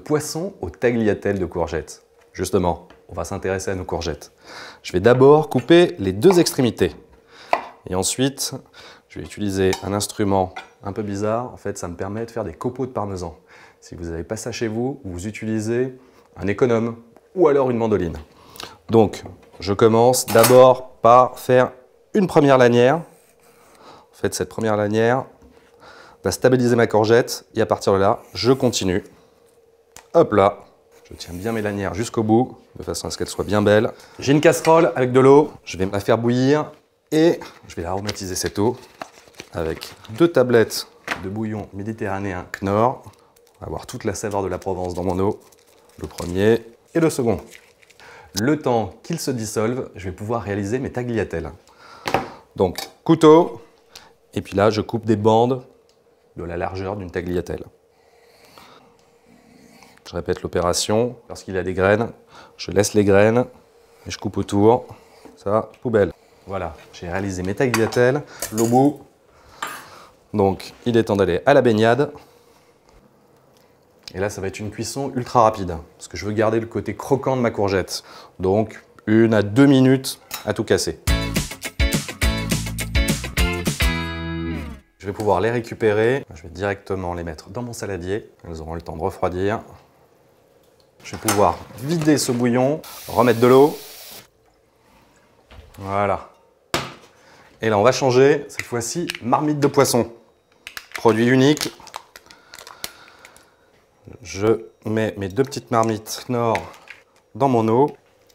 poisson aux tagliatelles de courgettes. Justement, on va s'intéresser à nos courgettes. Je vais d'abord couper les deux extrémités. Et ensuite, je vais utiliser un instrument un peu bizarre. En fait, ça me permet de faire des copeaux de parmesan. Si vous n'avez pas ça chez vous, vous utilisez un économe ou alors une mandoline. Donc, je commence d'abord par faire une première lanière. En fait, cette première lanière va stabiliser ma courgette et à partir de là, je continue. Hop là, je tiens bien mes lanières jusqu'au bout, de façon à ce qu'elles soient bien belles. J'ai une casserole avec de l'eau, je vais la faire bouillir et je vais aromatiser cette eau avec 2 tablettes de bouillon méditerranéen Knorr. On va avoir toute la saveur de la Provence dans mon eau, le premier et le second. Le temps qu'ils se dissolvent, je vais pouvoir réaliser mes tagliatelles. Donc, couteau, et puis là, je coupe des bandes de la largeur d'une tagliatelle. Je répète l'opération. Lorsqu'il y a des graines, je laisse les graines et je coupe autour. Ça, poubelle. Voilà, j'ai réalisé mes tagliatelles. L'au bout. Donc, il est temps d'aller à la baignade. Et là, ça va être une cuisson ultra rapide, parce que je veux garder le côté croquant de ma courgette. Donc, 1 à 2 minutes à tout casser. Je vais pouvoir les récupérer. Je vais directement les mettre dans mon saladier. Elles auront le temps de refroidir. Je vais pouvoir vider ce bouillon, remettre de l'eau. Voilà. Et là, on va changer, cette fois-ci, marmite de poisson. Produit unique. Je mets mes 2 petites marmites Knorr dans mon eau.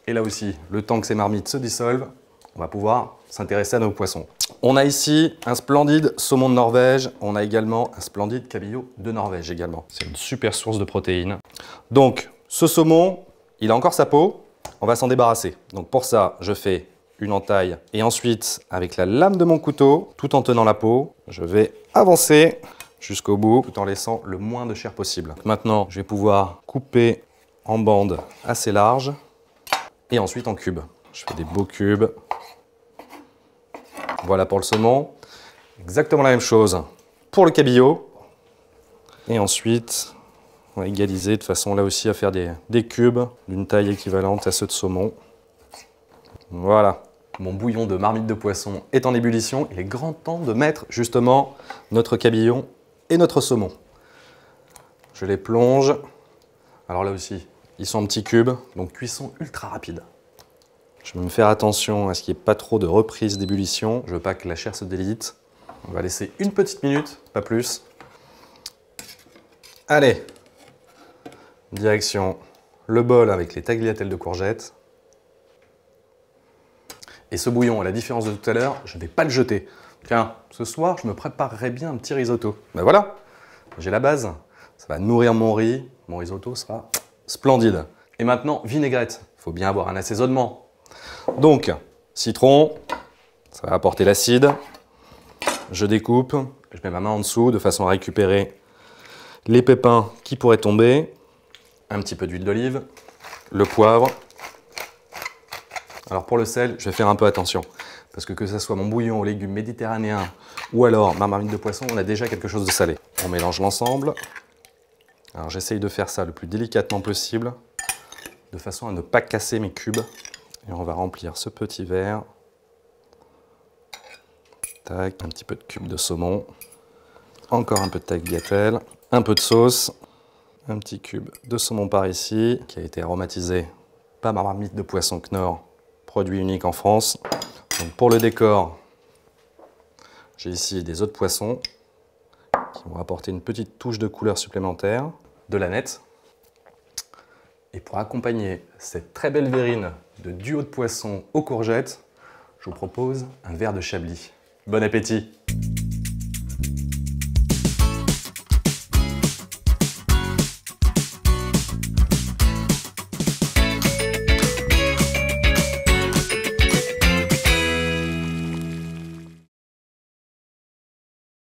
Et là aussi, le temps que ces marmites se dissolvent, on va pouvoir s'intéresser à nos poissons. On a ici un splendide saumon de Norvège. On a également un splendide cabillaud de Norvège également. C'est une super source de protéines. Donc, ce saumon, il a encore sa peau. On va s'en débarrasser. Donc pour ça, je fais une entaille. Et ensuite, avec la lame de mon couteau, tout en tenant la peau, je vais avancer jusqu'au bout, tout en laissant le moins de chair possible. Maintenant, je vais pouvoir couper en bandes assez larges et ensuite en cubes. Je fais des beaux cubes. Voilà pour le saumon. Exactement la même chose pour le cabillaud. Et ensuite, on va égaliser de façon là aussi à faire des cubes d'une taille équivalente à ceux de saumon. Voilà. Mon bouillon de marmite de poisson est en ébullition. Il est grand temps de mettre justement notre cabillaud et notre saumon. Je les plonge. Alors là aussi, ils sont en petits cubes, donc cuisson ultra rapide. Je vais me faire attention à ce qu'il n'y ait pas trop de reprise d'ébullition. Je veux pas que la chair se délite. On va laisser une petite minute, pas plus. Allez, direction le bol avec les tagliatelles de courgettes. Et ce bouillon, à la différence de tout à l'heure, je ne vais pas le jeter. Tiens, ce soir, je me préparerai bien un petit risotto. Ben voilà, j'ai la base. Ça va nourrir mon riz. Mon risotto sera splendide. Et maintenant, vinaigrette. Il faut bien avoir un assaisonnement. Donc, citron, ça va apporter l'acide. Je découpe, je mets ma main en dessous de façon à récupérer les pépins qui pourraient tomber. Un petit peu d'huile d'olive, le poivre. Alors pour le sel, je vais faire un peu attention. Parce que ce soit mon bouillon aux légumes méditerranéens ou alors ma marmite de poisson, on a déjà quelque chose de salé. On mélange l'ensemble. Alors j'essaye de faire ça le plus délicatement possible, de façon à ne pas casser mes cubes. Et on va remplir ce petit verre. Tac, un petit peu de cube de saumon. Encore un peu de tagliatelle. Un peu de sauce. Un petit cube de saumon par ici, qui a été aromatisé par ma marmite de poisson Knorr, produit unique en France. Donc pour le décor, j'ai ici des os de poisson qui vont apporter une petite touche de couleur supplémentaire, de l'aneth. Et pour accompagner cette très belle verrine de duo de poisson aux courgettes, je vous propose un verre de chablis. Bon appétit!